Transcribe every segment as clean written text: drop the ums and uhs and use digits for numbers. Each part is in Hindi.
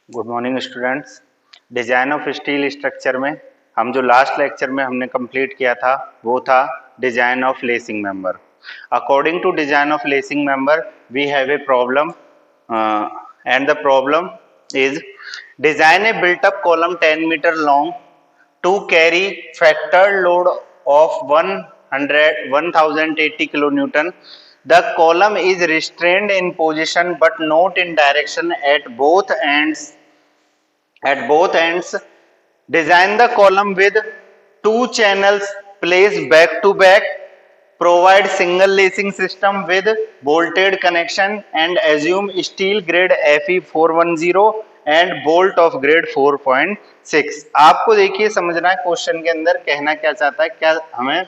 Good morning students. Design of steel structure में हम जो लास्ट लेक्चर में हमने कंप्लीट किया था वो था design of lacing member. According to design of lacing member we have a problem and the problem is design a built up column 10 metre long to carry factor load of 1080 kilonewton. The column is restrained in position but not in direction at both ends. Design the column with two channels placed back to back. Provide single lacing system with bolted connection and assume steel grade Fe 410 and bolt of grade 4.6. आपको देखिए समझना है क्वेश्चन के अंदर कहना क्या चाहता है, क्या हमें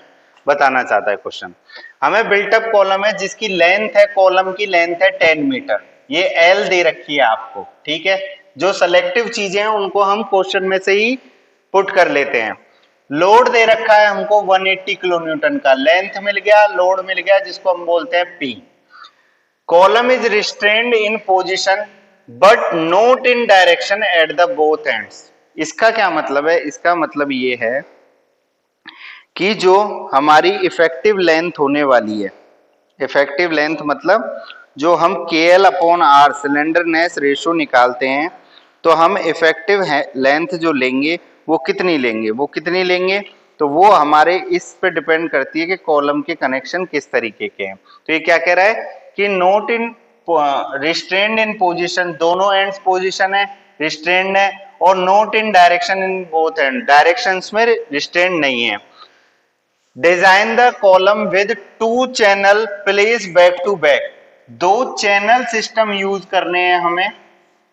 बताना चाहता है क्वेश्चन। हमें बिल्टअप कॉलम है जिसकी लेंथ है, कॉलम की लेंथ है 10 मीटर, ये एल दे रखी है आपको, ठीक है। जो सेलेक्टिव चीजें हैं उनको हम क्वेश्चन में से ही पुट कर लेते हैं। लोड दे रखा है हमको 180 किलोन्यूटन का, लेंथ मिल गया, लोड मिल गया जिसको हम बोलते हैं P। Column is restrained in position but not in direction at the both ends. इसका क्या मतलब है? इसका मतलब ये है कि जो हमारी इफेक्टिव लेंथ होने वाली है, इफेक्टिव लेंथ मतलब जो हम KL upon R slenderness ratio निकालते हैं, तो हम इफेक्टिव लेंथ जो लेंगे वो कितनी लेंगे, तो वो हमारे इस पे डिपेंड करती है कि कॉलम के कनेक्शन किस तरीके के हैं। तो ये क्या कह रहा है कि not in restrained in position, दोनों एंड्स पोजीशन है, रिस्ट्रेन्ड है, और not in direction in both end, directions में रिस्ट्रेन्ड नहीं है। Design the column with two channel place back to back. दो चैनल सिस्टम यूज करने हैं हमें,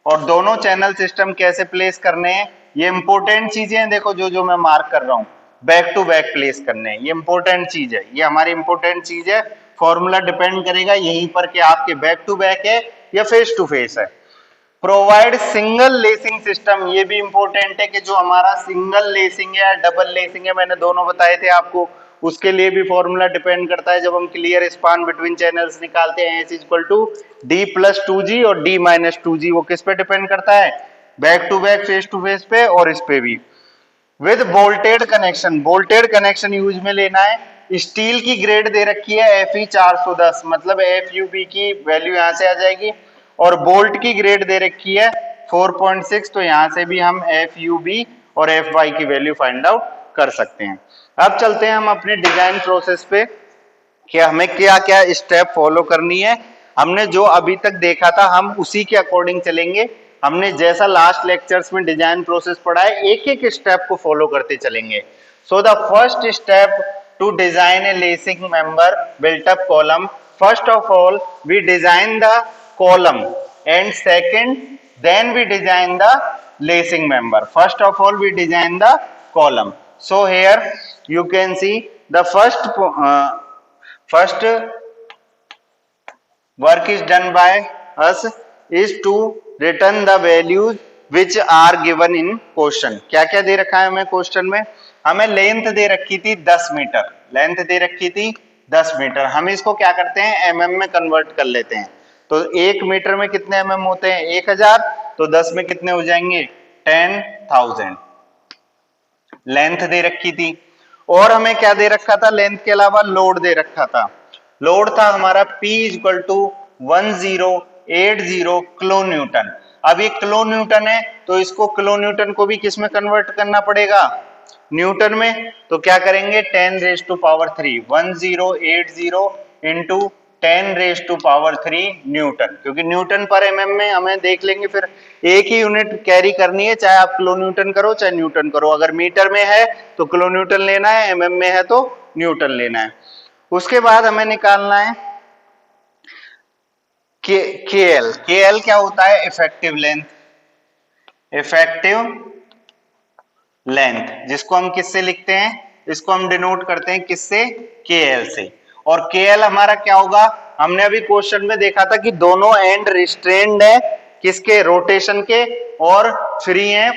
और दोनों चैनल सिस्टम कैसे प्लेस करने हैं ये इंपॉर्टेंट चीजें हैं। देखो जो मैं मार्क कर रहा हूं, बैक टू बैक प्लेस करने हैं, ये इंपॉर्टेंट चीज है, ये हमारी इंपॉर्टेंट चीज है। फॉर्मूला डिपेंड करेगा यहीं पर कि आपके बैक टू बैक है या फेस टू फेस है। प्रोवाइड सिंगल लेसिंग सिस्टम, ये भी इंपॉर्टेंट है कि जो हमारा सिंगल लेसिंग है, डबल लेसिंग है, मैंने दोनों बताए थे आपको, उसके लिए भी फॉर्मूला डिपेंड करता है। जब हम क्लियर स्पान बिटवीन चैनल्स निकालते हैं, D+2G और D-2G, वो किस पे डिपेंड करता है? Back to back, face to face पे, और इस पे भी। With bolted connection, bolted connection use में लेना है। स्टील की ग्रेड दे रखी है Fe 410, मतलब FUB की वैल्यू यहां से आ जाएगी, और बोल्ट की ग्रेड दे रखी है 4.6, तो यहां से भी हम FUB और Fy की वैल्यू फाइंड आउट कर सकते हैं। अब चलते हैं हम अपने डिजाइन प्रोसेस पे कि हमें क्या क्या स्टेप फॉलो करनी है। हमने जो अभी तक देखा था हम उसी के अकॉर्डिंग चलेंगे। हमने जैसा लास्ट लेक्चर्स में डिजाइन प्रोसेस पढ़ा है, एक एक स्टेप को फॉलो करते चलेंगे। So the first step to design a lacing member built up column, first of all we design the column, and second then we design the lacing member. First of all we design the column. So here you can see the first work is done by us is to return the values which are given in question. क्या क्या दे रखा है हमें क्वेश्चन में? हमें लेंथ दे रखी थी 10 मीटर, लेंथ दे रखी थी 10 मीटर। हम इसको क्या करते हैं, mm में कन्वर्ट कर लेते हैं। तो 1 मीटर में कितने mm होते हैं? 1000, तो 10 में कितने हो जाएंगे? 10,000 लेंथ दे रखी थी। और हमें क्या दे रखा था? लेंथ के अलावा लोड दे रखा था। लोड था हमारा P = 1080 किलो न्यूटन। अब ये किलो न्यूटन है तो इसको किलो न्यूटन को भी किस में कन्वर्ट करना पड़ेगा? न्यूटन में। तो क्या करेंगे? 10⁻³ 1080 इंटू 10⁻³ न्यूटन, क्योंकि न्यूटन पर mm में हमें देख लेंगे, फिर एक ही यूनिट कैरी करनी है, चाहे आप किलो न्यूटन करो चाहे न्यूटन करो। अगर मीटर में है तो किलो न्यूटन लेना है, mm में है तो न्यूटन लेना है। उसके बाद हमें निकालना है KL। KL क्या होता है? Effective length. इफेक्टिव लेंथ जिसको हम किससे लिखते हैं? इसको हम डिनोट करते हैं किससे? KL से। और KL हमारा क्या होगा? हमने अभी क्वेश्चन में देखा था कि दोनों एंड रिस्ट्रेन्ड है, किसके? रोटेशन के, और फ्री है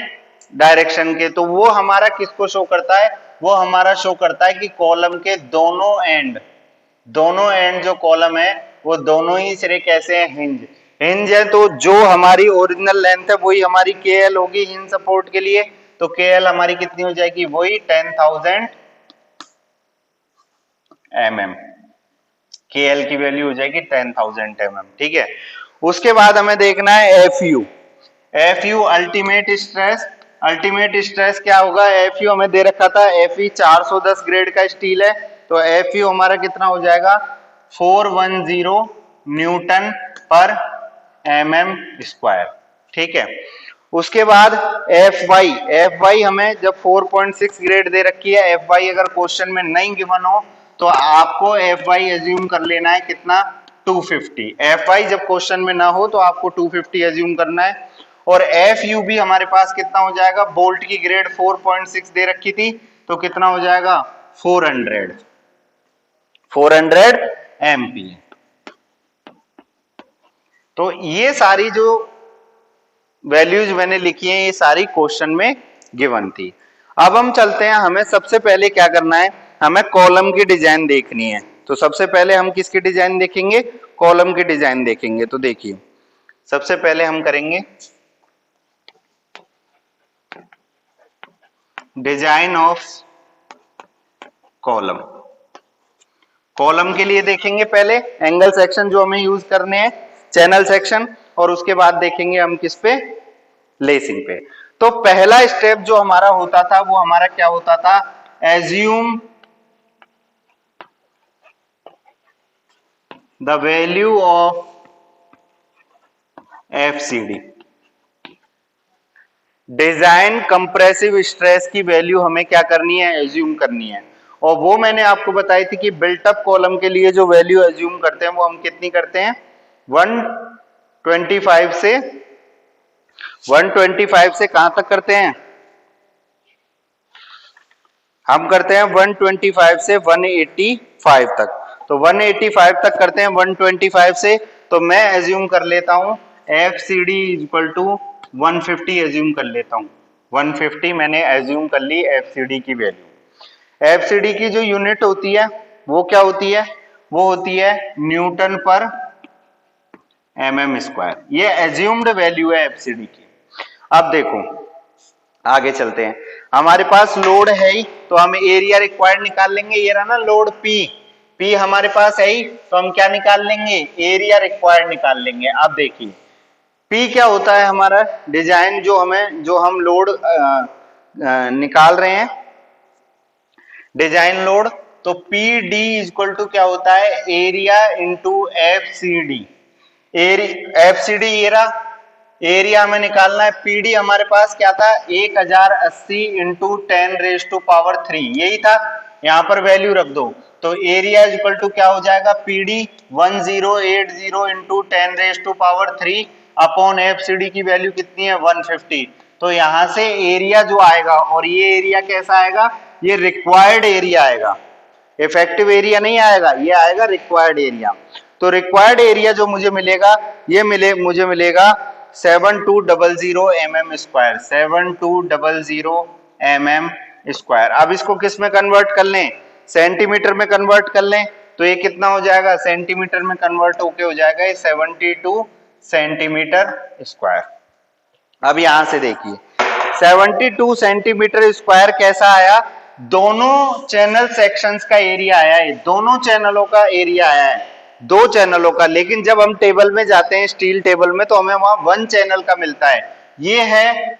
डायरेक्शन के। तो वो हमारा किसको शो करता है? वो हमारा शो करता है कि कॉलम के दोनों एंड जो कॉलम है वो दोनों ही सिरे कैसे हैं? हिंज। हिंज है तो जो हमारी ओरिजिनल लेंथ है वही हमारी KL होगी हिंज सपोर्ट के लिए, तो KL हमारी कितनी हो जाएगी, वही 10,000 mm। KL की वैल्यू हो जाएगी 10,000 mm, ठीक है। उसके बाद हमें देखना है FU ultimate stress. Ultimate stress क्या होगा, FU हमें दे रखा था, FE 410 ग्रेड का स्टील है, तो FU हमारा कितना हो जाएगा 410 न्यूटन पर mm स्क्वायर, ठीक है। उसके बाद FY हमें जब 4.6 ग्रेड दे रखी है, FY अगर क्वेश्चन में नहीं गिवन हो तो आपको FY एज्यूम कर लेना है कितना, 250। FY जब क्वेश्चन में ना हो तो आपको 250 एज्यूम करना है। और FU भी हमारे पास कितना हो जाएगा, बोल्ट की ग्रेड 4.6 दे रखी थी, तो कितना हो जाएगा 400 MPa। तो ये सारी जो वैल्यूज मैंने लिखी हैं ये सारी क्वेश्चन में गिवन थी। अब हम चलते हैं, हमें सबसे पहले क्या करना है, हमें कॉलम की डिजाइन देखनी है। तो सबसे पहले हम किसकी डिजाइन देखेंगे, कॉलम की डिजाइन देखेंगे। तो देखिए सबसे पहले हम करेंगे डिजाइन ऑफ कॉलम। कॉलम के लिए देखेंगे पहले एंगल सेक्शन जो हमें यूज करने हैं, चैनल सेक्शन, और उसके बाद देखेंगे हम किस पे, लेसिंग पे। तो पहला स्टेप जो हमारा होता था वो हमारा क्या होता था, assume the value of FCD। Design compressive stress की वैल्यू हमें क्या करनी है, एज्यूम करनी है। और वो मैंने आपको बताई थी कि बिल्टअप कॉलम के लिए जो वैल्यू एज्यूम करते हैं वो हम कितनी करते हैं, 125 से कहां तक करते हैं, हम करते हैं 125 से 185 तक। तो 185 तक करते हैं 125 से, तो मैं एज्यूम कर लेता हूं FCD इक्वल टू 150 एज्यूम कर लेता हूं। 150 मैंने एज्यूम कर ली FCD की वैल्यू। FCD की जो यूनिट होती है वो क्या होती है, वो होती है न्यूटन पर mm स्क्वायर। ये एज्यूम्ड वैल्यू है FCD की। अब देखो आगे चलते हैं, हमारे पास लोड है ही तो हम एरिया रिक्वायर्ड निकाल लेंगे। ये रहा ना लोड P हमारे पास है ही, तो हम क्या निकाल लेंगे, एरिया रिक्वायर्ड निकाल लेंगे। अब देखिए P क्या होता है हमारा, डिजाइन जो हम लोड निकाल रहे हैं, डिजाइन लोड, तो PD इक्वल टू क्या होता है, area into FCD। FCD area हमें निकालना है, PD हमारे पास क्या था 1080 इंटू 10⁻³ यही था, यहां पर वैल्यू रख दो। तो एरिया इक्वल टू क्या हो जाएगा, PD 1080 इंटू 10⁻³ अपॉन FCD की वैल्यू कितनी है 150। तो यहां से एरिया जो आएगा, और ये एरिया कैसा आएगा, ये रिक्वायर्ड एरिया आएगा, इफेक्टिव एरिया नहीं आएगा, ये आएगा रिक्वायर्ड एरिया। तो रिक्वायर्ड एरिया जो मुझे मिलेगा, मुझे मिलेगा 7200 mm स्क्वायर, 7200 mm स्क्वायर। अब इसको किस में कन्वर्ट कर लें, सेंटीमीटर में कन्वर्ट कर लें, तो ये कितना हो जाएगा, सेंटीमीटर में कन्वर्ट होके हो जाएगा ये 72 सेंटीमीटर स्क्वायर। अब यहां से देखिए 72 सेंटीमीटर स्क्वायर कैसा आया, दोनों चैनल सेक्शंस का एरिया आया है, दोनों चैनलों का एरिया आया है, दो चैनलों का। लेकिन जब हम टेबल में जाते हैं, स्टील टेबल में, तो हमें वहां 1 चैनल का मिलता है। ये है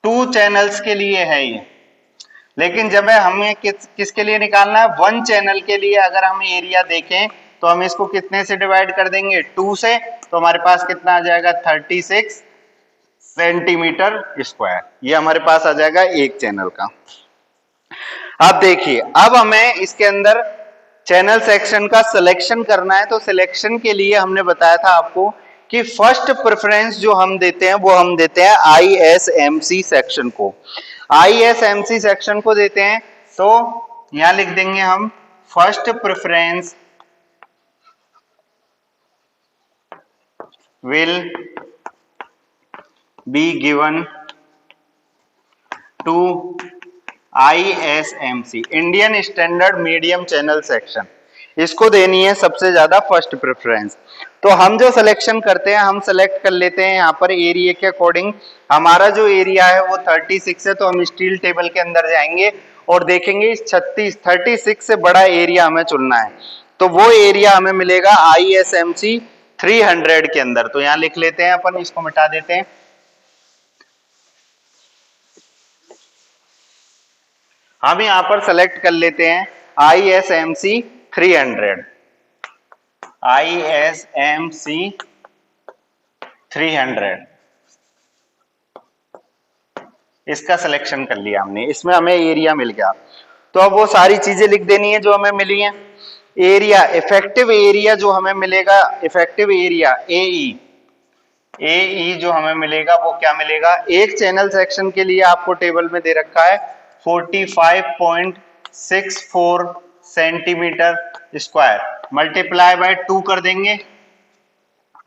2 चैनल्स के लिए है ये। लेकिन जब हमें किसके लिए निकालना है, 1 चैनल के लिए अगर हम एरिया देखें तो हम इसको कितने से डिवाइड कर देंगे, 2 से, तो हमारे पास कितना आ जाएगा 36 सेंटीमीटर स्क्वायर। ये हमारे पास आ जाएगा एक चैनल का। अब देखिए, अब हमें इसके अंदर चैनल सेक्शन का सिलेक्शन करना है। तो सिलेक्शन के लिए हमने बताया था आपको कि फर्स्ट प्रेफरेंस जो हम देते हैं वो हम देते हैं ISMC सेक्शन को। ISMC सेक्शन को देते हैं, तो यहां लिख देंगे हम first preference will be given to ISMC, Indian standard medium channel section. इसको देनी है सबसे ज्यादा फर्स्ट प्रेफरेंस। तो हम जो सिलेक्शन करते हैं, हम सेलेक्ट कर लेते हैं यहाँ पर एरिया के अकॉर्डिंग। हमारा जो एरिया है वो 36 है, तो हम स्टील टेबल के अंदर जाएंगे और देखेंगे इस 36 से बड़ा एरिया हमें चुनना है। तो वो एरिया हमें मिलेगा ISMC 300 के अंदर। तो यहाँ लिख लेते हैं अपन, इसको मिटा देते हैं। हम यहाँ पर सेलेक्ट कर लेते हैं ISMC 300। ISMC 300 इसका सिलेक्शन कर लिया हमने, इसमें हमें एरिया मिल गया। तो अब वो सारी चीजें लिख देनी है जो हमें मिली हैं। एरिया, इफेक्टिव एरिया जो हमें मिलेगा, इफेक्टिव एरिया AE जो हमें मिलेगा वो क्या मिलेगा, एक चैनल सेक्शन के लिए आपको टेबल में दे रखा है 45.64 सेंटीमीटर स्क्वायर, मल्टीप्लाई बाय 2 कर देंगे।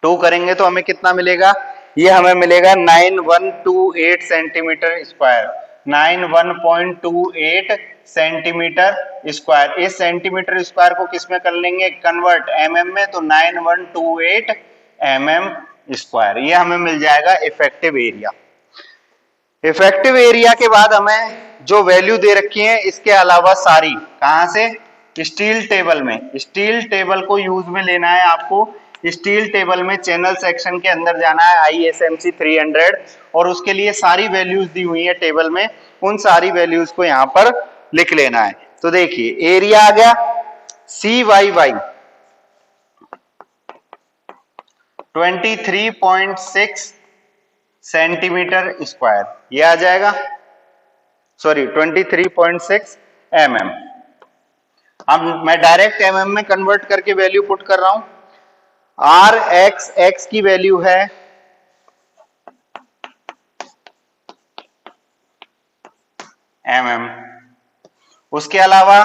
2 करेंगे तो हमें कितना मिलेगा, ये हमें मिलेगा 9128 सेंटीमीटर स्क्वायर, 91.28 सेंटीमीटर स्क्वायर। इस सेंटीमीटर स्क्वायर को किस में कर लेंगे, कन्वर्ट mm में, तो 9128 mm स्क्वायर, ये हमें मिल जाएगा इफेक्टिव एरिया। इफेक्टिव एरिया के बाद हमें जो वैल्यू दे रखी है इसके अलावा सारी, कहां से, स्टील टेबल में। स्टील टेबल को यूज में लेना है आपको। स्टील टेबल में चैनल सेक्शन के अंदर जाना है ISMC 300 और उसके लिए सारी वैल्यूज दी हुई है टेबल में, उन सारी वैल्यूज को यहां पर लिख लेना है। तो देखिए एरिया आ गया CYY 23.6 सेंटीमीटर स्क्वायर, ये आ जाएगा, सॉरी 23.6 mm। अब मैं डायरेक्ट mm में कन्वर्ट करके वैल्यू पुट कर रहा हूं। RXX की वैल्यू है mm। उसके अलावा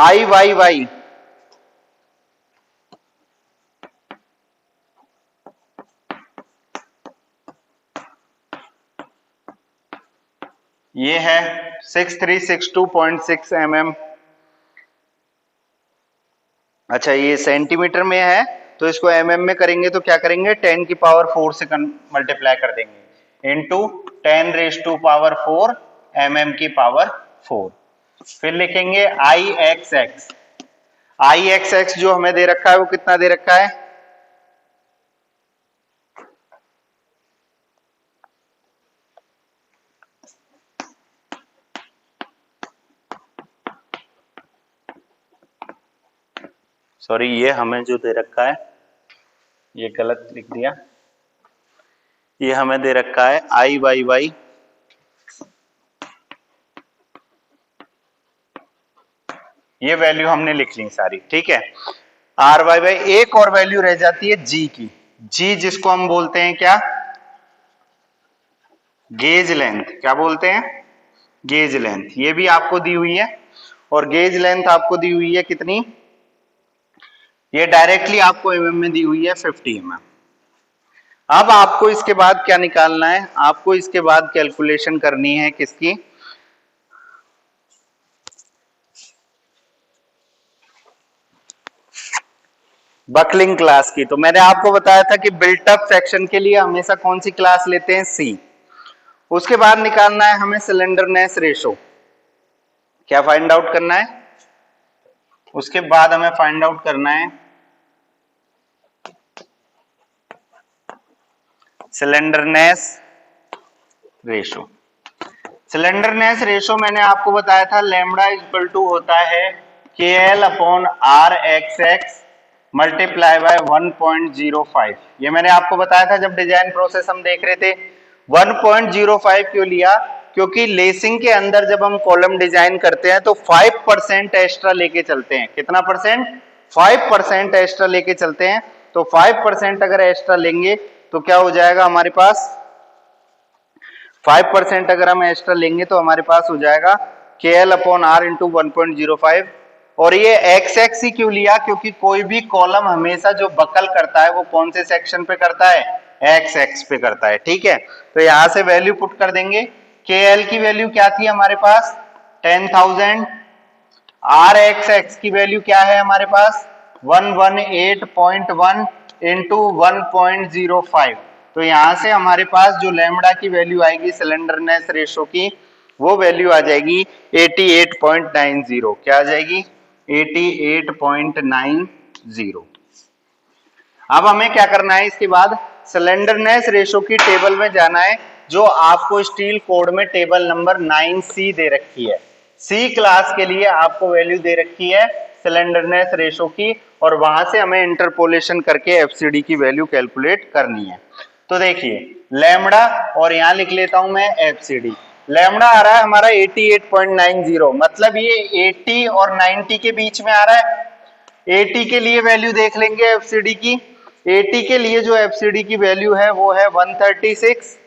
IYY ये है 6362.6 mm। अच्छा ये सेंटीमीटर में है, तो इसको mm में करेंगे तो क्या करेंगे, 10 की पावर 4 से मल्टीप्लाई कर देंगे, इंटू 10⁴ mm की पावर 4। फिर लिखेंगे IXX। IXX जो हमें दे रखा है वो कितना दे रखा है, सॉरी ये हमें जो दे रखा है, ये गलत लिख दिया, ये हमें दे रखा है IYY ये वैल्यू हमने लिख ली सारी, ठीक है। RYY एक और वैल्यू रह जाती है G की, G जिसको हम बोलते हैं क्या, गेज लेंथ। क्या बोलते हैं, गेज लेंथ। ये भी आपको दी हुई है, और गेज लेंथ आपको दी हुई है कितनी, ये डायरेक्टली आपको mm में दी हुई है 50 mm। अब आपको इसके बाद क्या निकालना है, आपको इसके बाद कैलकुलेशन करनी है किसकी, बकलिंग क्लास की। तो मैंने आपको बताया था कि बिल्टअप सेक्शन के लिए हमेशा कौन सी क्लास लेते हैं, C। उसके बाद निकालना है हमें सिलेंडरनेस रेशो। क्या फाइंड आउट करना है, उसके बाद हमें फाइंड आउट करना है सिलेंडरनेस रेशो। सिलेंडरनेस रेशो मैंने आपको बताया था लैम्बडा इक्वल टू होता है KL/RXX मल्टीप्लाई बाय 1.05। ये मैंने आपको बताया था जब डिजाइन प्रोसेस हम देख रहे थे। 1.05 क्यों लिया, क्योंकि लेसिंग के अंदर जब हम कॉलम डिजाइन करते हैं तो 5% एक्स्ट्रा लेके चलते हैं। कितना परसेंट, 5% एक्स्ट्रा लेके चलते हैं। तो 5% अगर एक्स्ट्रा लेंगे तो क्या हो जाएगा हमारे पास, 5% अगर हम एक्स्ट्रा लेंगे तो हमारे पास हो जाएगा KL/R इंटू 1.05। और ये XX ही क्यों लिया, क्योंकि कोई भी कॉलम हमेशा जो बकल करता है वो कौन से सेक्शन पे करता है, XX पे करता है, ठीक है। तो यहां से वैल्यू पुट कर देंगे। KL की वैल्यू क्या थी हमारे पास, 10,000 आर एक्स की वैल्यू क्या है हमारे पास 118.1 इंटू 1.05। तो यहां से हमारे पास जो लैम्बडा की वैल्यू आएगी सिलेंडरनेस रेशो की, वो वैल्यू आ जाएगी 88.90। क्या आ जाएगी 88.90। अब हमें क्या करना है, इसके बाद सिलेंडरनेस रेशो की टेबल में जाना है, जो आपको स्टील कोड में टेबल नंबर 9C दे रखी है। सी क्लास के लिए आपको वैल्यू दे रखी है सिलेंडरनेस रेशो की, और वहां से हमें इंटरपोलेशन करके एफसीडी की वैल्यू कैलकुलेट करनी है। तो देखिए लैम्बडा, और यहां लिख लेता हूं मैं एफसीडी। लैम्बडा आ रहा है हमारा 88.90, मतलब ये 80 और 90 के बीच में आ रहा है। 80 के लिए वैल्यू देख लेंगे एफसीडी की। 80 के लिए जो एफसीडी की वैल्यू है वो है 136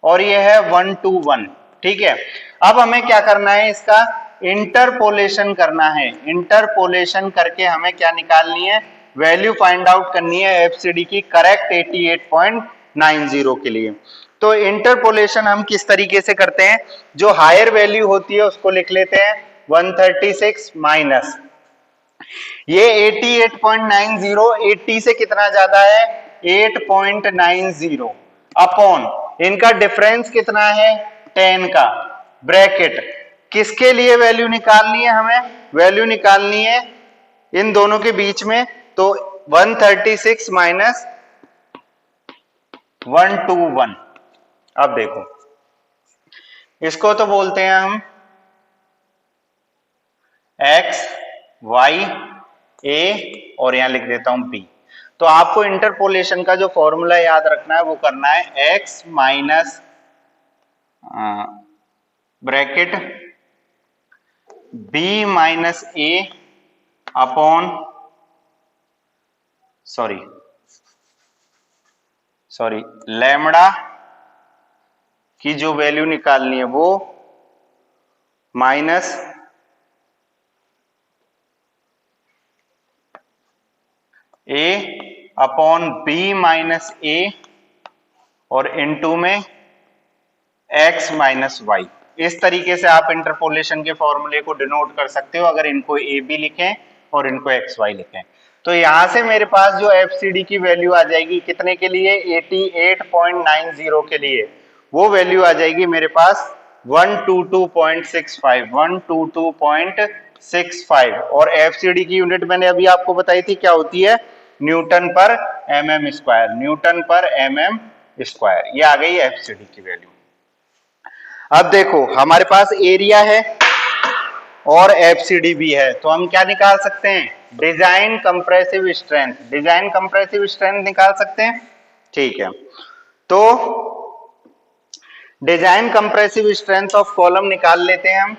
और ये है 121। ठीक है, अब हमें क्या करना है, इसका इंटरपोलेशन करना है। इंटरपोलेशन करके हमें क्या निकालनी है, वैल्यू फाइंड आउट करनी है एफसीडी की करेक्ट 88.90 के लिए। तो इंटरपोलेशन हम किस तरीके से करते हैं, जो हायर वैल्यू होती है उसको लिख लेते हैं 136 माइनस ये 88.90, 80 से कितना ज्यादा है 8.90 अपॉन इनका डिफरेंस कितना है 10 का ब्रैकेट। किसके लिए वैल्यू निकालनी है, हमें वैल्यू निकालनी है इन दोनों के बीच में। तो 136 माइनस 121। अब देखो इसको तो बोलते हैं हम x y a और यहां लिख देता हूं b। तो आपको इंटरपोलेशन का जो फॉर्मूला याद रखना है वो करना है x minus bracket b minus a upon sorry lambda की जो वैल्यू निकालनी है वो minus a upon b minus a और इनटू में x माइनस y। इस तरीके से आप इंटरपोलेशन के फॉर्मूले को डिनोट कर सकते हो, अगर इनको a b लिखें और इनको x y लिखें। तो यहां से मेरे पास जो fcd की वैल्यू आ जाएगी कितने के लिए 88.90 के लिए, वो वैल्यू आ जाएगी मेरे पास 122.65 122.65। और एफसीडी की यूनिट मैंने अभी आपको बताई थी क्या होती है, न्यूटन पर mm स्क्वायर, न्यूटन पर mm स्क्वायर। ये आ गई एफसीडी की वैल्यू। अब देखो हमारे पास एरिया है और एफसीडी भी है, तो हम क्या निकाल सकते हैं, design compressive strength. Design compressive strength निकाल सकते हैं। ठीक है, तो design compressive strength of column निकाल लेते हैं हम।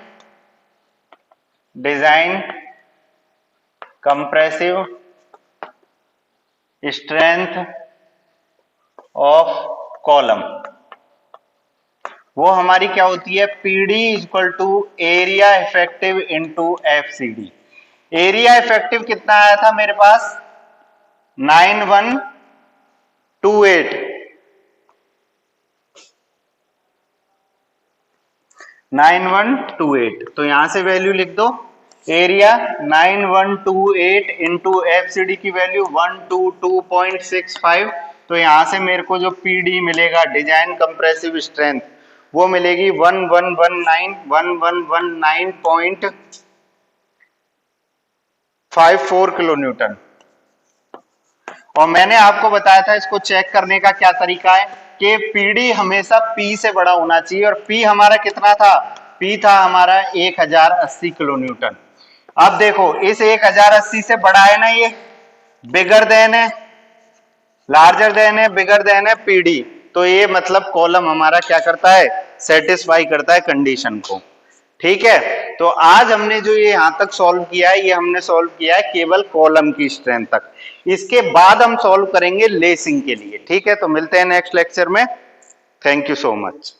Design compressive strength of column, वो हमारी क्या होती है, PD equal to area effective into FCD. Area effective कितना आया था मेरे पास 9128। तो यहां से वैल्यू लिख दो, एरिया 9128 इंटू एफसीडी की वैल्यू 122.65। तो यहां से मेरे को जो पीडी मिलेगा डिजाइन कंप्रेसिव स्ट्रेंथ वो मिलेगी 1119.54 किलो न्यूटन। और मैंने आपको बताया था इसको चेक करने का क्या तरीका है कि पीडी हमेशा पी से बड़ा होना चाहिए, और पी हमारा कितना था, पी था हमारा 1080 किलो न्यूटन। अब देखो इस 1080 से बड़ा है ना, ये बिगर देन है, लार्जर देन है, बिगर देन है पीडी। तो ये मतलब कॉलम हमारा क्या करता है, सेटिस्फाई करता है कंडीशन को। ठीक है, तो आज हमने जो ये यहां तक सॉल्व किया है, ये हमने सॉल्व किया है केवल कॉलम की स्ट्रेंथ तक। इसके बाद हम सॉल्व करेंगे लेसिंग के लिए। ठीक है, तो मिलते हैं नेक्स्ट लेक्चर में। Thank you so much.